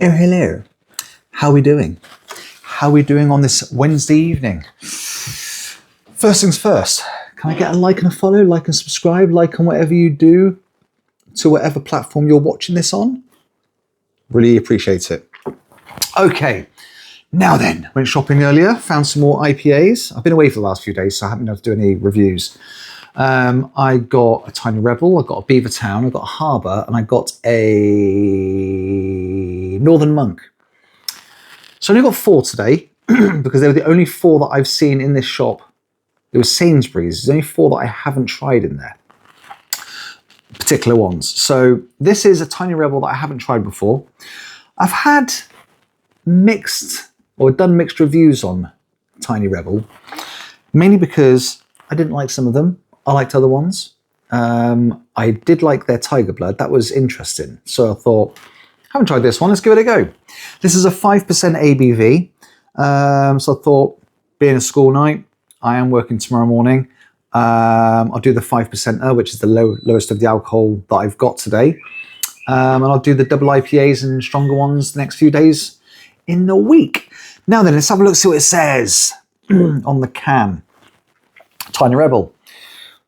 Oh, hello. How are we doing? How are we doing on this Wednesday evening? First things first, can I get a like and a follow, like and subscribe, like on whatever you do to whatever platform you're watching this on? Really appreciate it. Okay, now then, went shopping earlier, found some more IPAs. I've been away for the last few days, so I haven't been able to do any reviews. I got a Tiny Rebel, I got a Beaver Town, I got a Harbour, and I got a Northern Monk. So I only got 4 today because they were the only 4 that I've seen in this shop. It was Sainsbury's. There's only 4 that I haven't tried in there, particular ones. So this is a Tiny Rebel that I haven't tried before. I've had mixed or done mixed reviews on Tiny Rebel, mainly because I didn't like some of them. I liked other ones. I did like their Tiger Blood. That was interesting. So I thought, haven't tried this one. Let's give it a go. This is a 5% ABV. So I thought, being a school night, I am working tomorrow morning. I'll do the 5%er, which is the lowest of the alcohol that I've got today. And I'll do the double IPAs and stronger ones the next few days in the week. Now then, let's have a look, see what it says on the can. Tiny Rebel.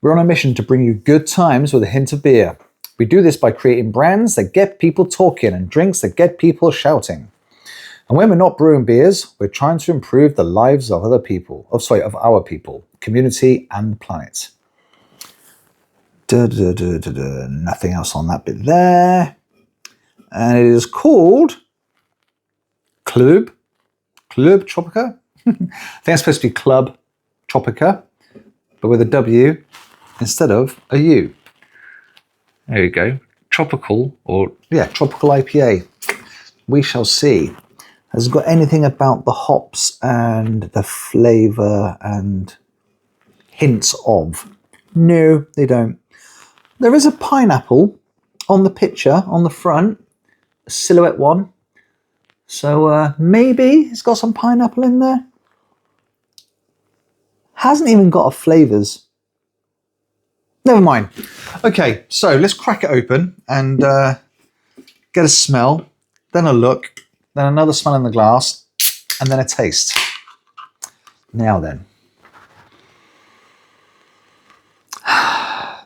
We're on a mission to bring you good times with a hint of beer. We do this by creating brands that get people talking and drinks that get people shouting. And when we're not brewing beers, we're trying to improve the lives of other people, of our people, community, and the planet. Nothing else on that bit there. And it is called Club Tropica. I think it's supposed to be Club Tropica, but with a W instead of a U. There you go. Tropical IPA. We shall see. Has it got anything about the hops and the flavour and hints of? No, they don't. There is a pineapple on the picture on the front, a silhouette one. So maybe it's got some pineapple in there. Hasn't even got a flavours. Never mind. Okay, so let's crack it open and get a smell, then a look, then another smell in the glass, and then a taste. Now then.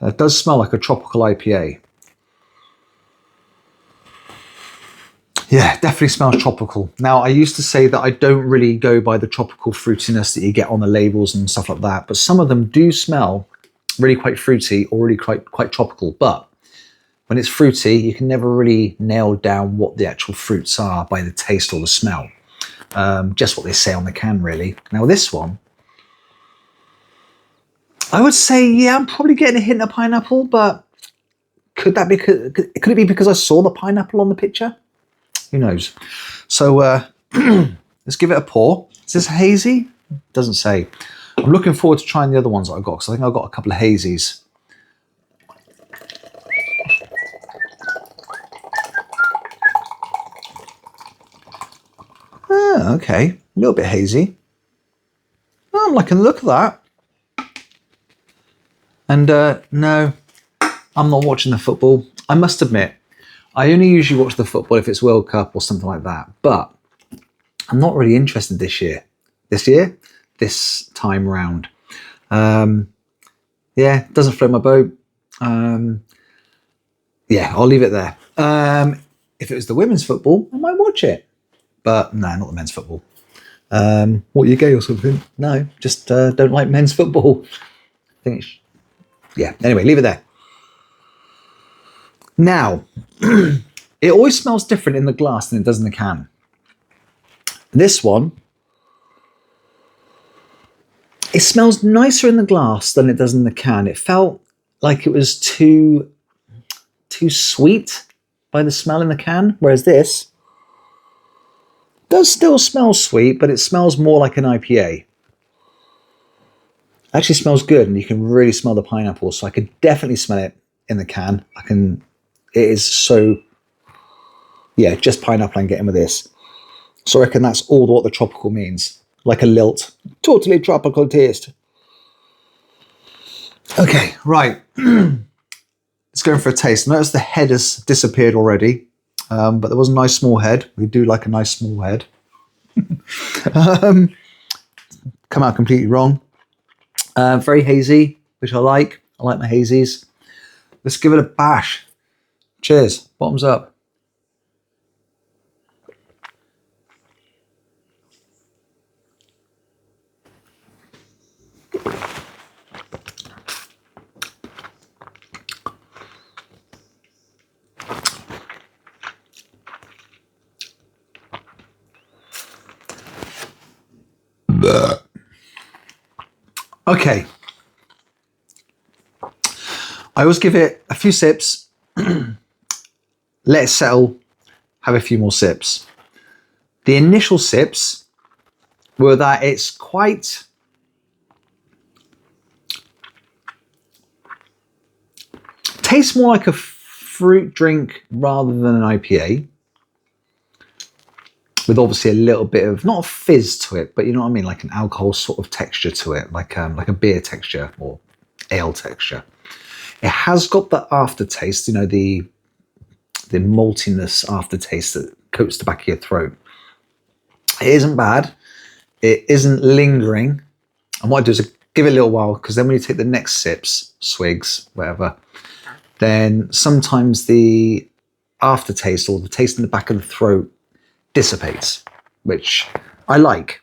It does smell like a tropical IPA. Yeah, definitely smells tropical. Now, I used to say that I don't really go by the tropical fruitiness that you get on the labels and stuff like that, but some of them do smell really quite fruity or really quite tropical. But when it's fruity, you can never really nail down what the actual fruits are by the taste or the smell. Just what they say on the can, really. Now, this one, I would say, yeah, I'm probably getting a hint of pineapple, but could it be because I saw the pineapple on the picture? Who knows? So let's give it a pour. Is this hazy? Doesn't say. I'm looking forward to trying the other ones that I've got, because I think I've got a couple of hazies. Oh, okay. A little bit hazy. Oh, I'm liking the look of that. And no, I'm not watching the football. I must admit, I only usually watch the football if it's World Cup or something like that. But I'm not really interested this time round. Yeah, doesn't float my boat. Yeah, I'll leave it there. If it was the women's football, I might watch it. But no, not the men's football. What, you gay or something? No, just don't like men's football. I think yeah, anyway, leave it there. Now, it always smells different in the glass than it does in the can. This one, it smells nicer in the glass than it does in the can. It felt like it was too sweet by the smell in the can, whereas this does still smell sweet, but it smells more like an IPA. It actually smells good, and you can really smell the pineapple, so I could definitely smell it in the can. It is so, yeah, just pineapple I'm getting with this. So I reckon that's all what the tropical means. Like a lilt. Totally tropical taste. Okay, right. Let's go in for a taste. Notice the head has disappeared already. but there was a nice small head. We do like a nice small head. Come out completely wrong. Very hazy, which I like. I like my hazies. Let's give it a bash. Cheers. Bottoms up. Okay. I always give it a few sips, let it settle, have a few more sips. The initial sips were that it's quite tastes more like a fruit drink rather than an IPA, with obviously a little bit of not a fizz to it, but you know what I mean, like an alcohol sort of texture to it, like a beer texture or ale texture. It has got the aftertaste, you know, the maltiness aftertaste that coats the back of your throat. It isn't bad. It isn't lingering. And what I do is I give it a little while, because then when you take the next sips, swigs, whatever, then sometimes the aftertaste or the taste in the back of the throat dissipates, which I like.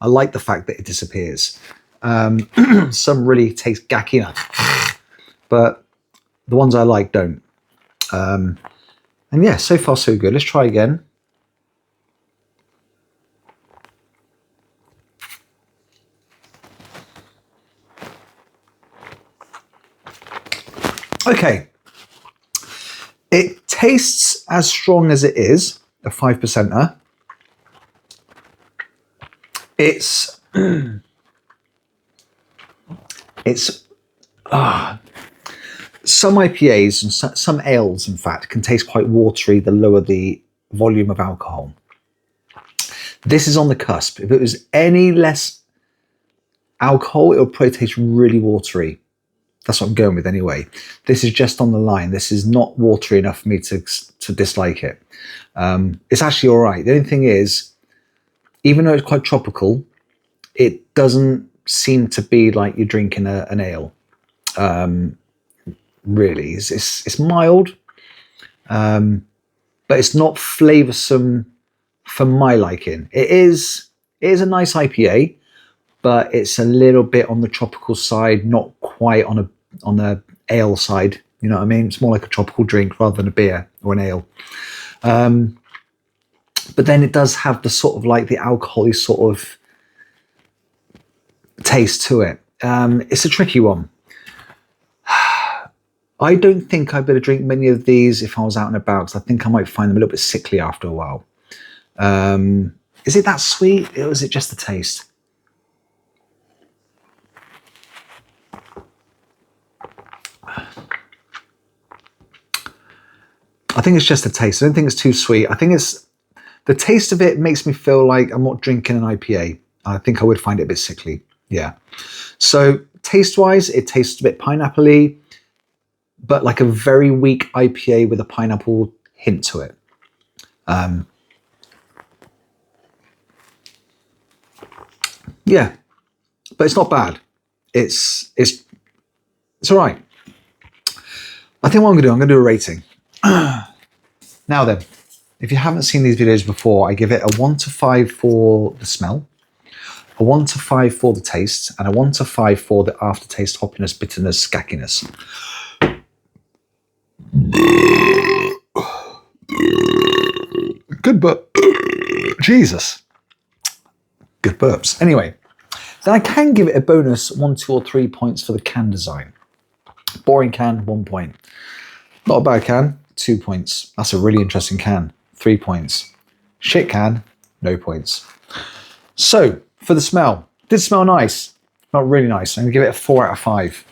I like the fact that it disappears. Some really taste gacky enough, but the ones I like don't. And yeah, so far so good. Let's try again. Okay. It tastes as strong as it is, a 5%er. It's some IPAs and some ales, in fact, can taste quite watery the lower the volume of alcohol. This is on the cusp. If it was any less alcohol, it would probably taste really watery. That's what I'm going with anyway. This is just on the line. This is not watery enough for me to dislike it. It's actually all right. The only thing is, even though it's quite tropical, it doesn't seem to be like you're drinking an ale. Really, it's mild, but it's not flavoursome for my liking. It is a nice IPA, but it's a little bit on the tropical side, not quite on the ale side. You know what I mean? It's more like a tropical drink rather than a beer or an ale. But then it does have the sort of like the alcoholic sort of taste to it. It's a tricky one. I don't think I'd better drink many of these if I was out and about, because I think I might find them a little bit sickly after a while. Is it that sweet, or is it just the taste? I think it's just the taste. I don't think it's too sweet. I think it's the taste of it makes me feel like I'm not drinking an IPA. I think I would find it a bit sickly. Yeah. So taste-wise, it tastes a bit pineapple-y, but like a very weak IPA with a pineapple hint to it. Yeah, but it's not bad. It's all right. I think what I'm going to do, I'm going to do a rating. Now then, if you haven't seen these videos before, I give it a 1 to 5 for the smell, a 1 to 5 for the taste, and a 1 to 5 for the aftertaste, hoppiness, bitterness, skackiness. Good burp. Jesus. Good burps. Anyway, then I can give it a bonus 1, 2, or 3 points for the can design. Boring can, 1 point. Not a bad can, 2 points. That's a really interesting can, 3 points. Shit can, no points. So, for the smell, did smell nice. Smelled really nice. I'm going to give it a 4 out of 5.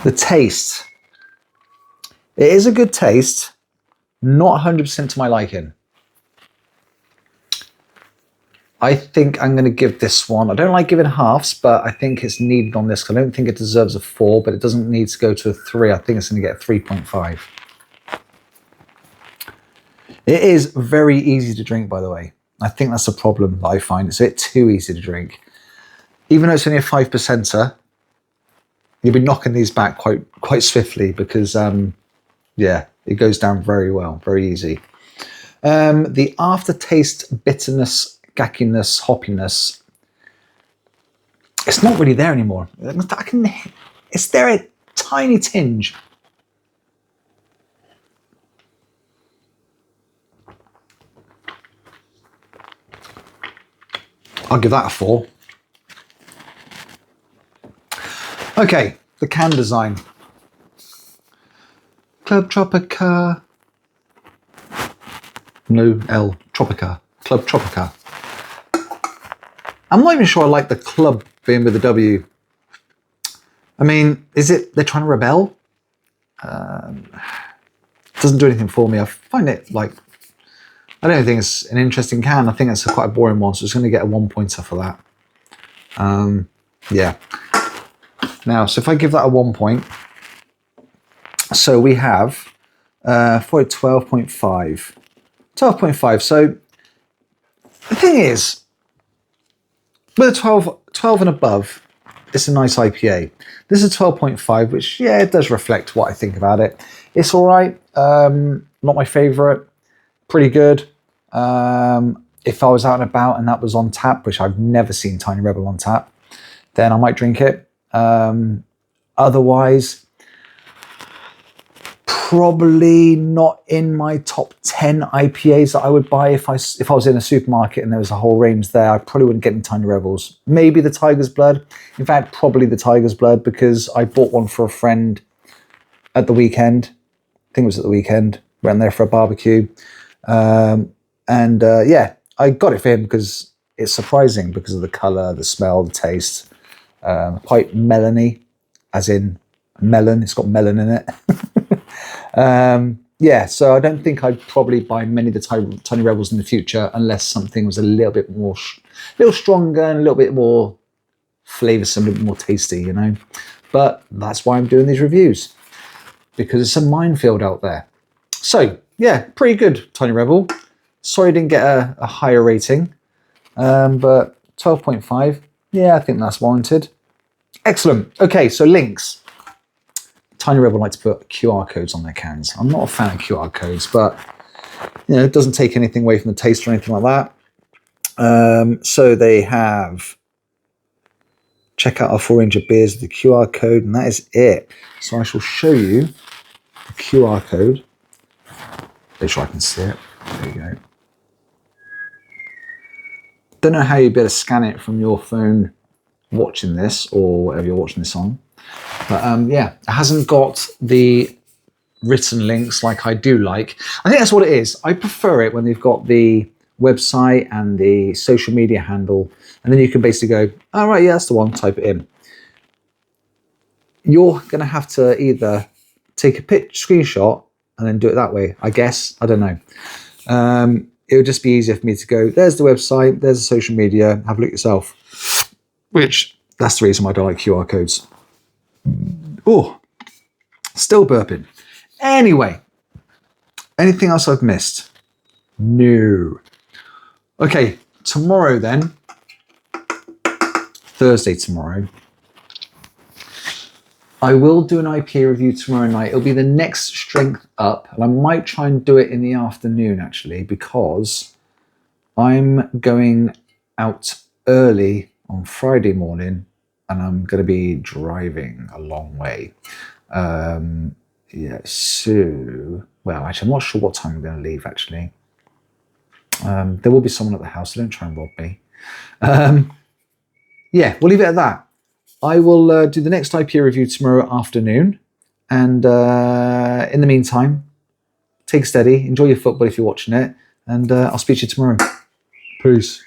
The taste. It is a good taste, not 100% to my liking. I think I'm going to give this one, I don't like giving halves, but I think it's needed on this because I don't think it deserves a 4, but it doesn't need to go to a 3. I think it's going to get a 3.5. It is very easy to drink, by the way. I think that's a problem that I find. It's a bit too easy to drink. Even though it's only a 5%er, you'll be knocking these back quite swiftly because, yeah, it goes down very well, very easy. The aftertaste, bitterness, gackiness, hoppiness, it's not really there anymore. It's there a tiny tinge. I'll give that a 4. Okay, the can design. Club Tropica. No L, Tropica. Club Tropica. I'm not even sure I like the club being with the W. I mean, is it they're trying to rebel? It doesn't do anything for me. I find it like, I don't think it's an interesting can. I think it's quite a boring one, so it's going to get a 1 pointer for that. Yeah. Now, so if I give that a 1 point, so we have for a 12.5. 12.5. So the thing is, with a 12 and above, it's a nice IPA. This is a 12.5, which, yeah, it does reflect what I think about it. It's all right. Not my favourite. Pretty good. If I was out and about and that was on tap, which I've never seen Tiny Rebel on tap, then I might drink it. Otherwise, probably not in my top 10 IPAs that I would buy if I was in a supermarket and there was a whole range there. I probably wouldn't get any Tiny Rebels. Maybe the Tiger's Blood. In fact, probably the Tiger's Blood, because I bought one for a friend at the weekend. I think it was at the weekend. Went there for a barbecue. Yeah, I got it for him because it's surprising because of the colour, the smell, the taste. Quite melony, as in melon. It's got melon in it. Yeah, so I don't think I'd probably buy many of the Tiny Rebels in the future unless something was a little bit more, a little stronger and a little bit more flavoursome, a little bit more tasty, you know. But that's why I'm doing these reviews, because it's a minefield out there. So, yeah, pretty good, Tiny Rebel. Sorry I didn't get a higher rating, but 12.5, yeah, I think that's warranted. Excellent. Okay, so links. Tiny Rebel like to put QR codes on their cans. I'm not a fan of QR codes, but you know, it doesn't take anything away from the taste or anything like that. So they have, check out our 4 range of beers with the QR code, and that is it. So I shall show you the QR code. Make sure I can see it. There you go. Don't know how you'd be able to scan it from your phone watching this or whatever you're watching this on. But yeah, it hasn't got the written links like I do like. I think that's what it is. I prefer it when they've got the website and the social media handle, and then you can basically go, all right, yeah, that's the one, type it in. You're going to have to either take a screenshot and then do it that way, I guess. I don't know. It would just be easier for me to go, there's the website, there's the social media, have a look yourself. Which, that's the reason why I don't like QR codes. Oh, still burping. Anyway, anything else I've missed? No. Okay, tomorrow then, Thursday tomorrow, I will do an IPA review tomorrow night. It'll be the next strength up, and I might try and do it in the afternoon actually, because I'm going out early on Friday morning and I'm going to be driving a long way. Yeah, so, well, actually, I'm not sure what time I'm going to leave, actually. There will be someone at the house, so don't try and rob me. Yeah, we'll leave it at that. I will do the next IPA review tomorrow afternoon. And in the meantime, take it steady, enjoy your football if you're watching it, and I'll speak to you tomorrow. Peace.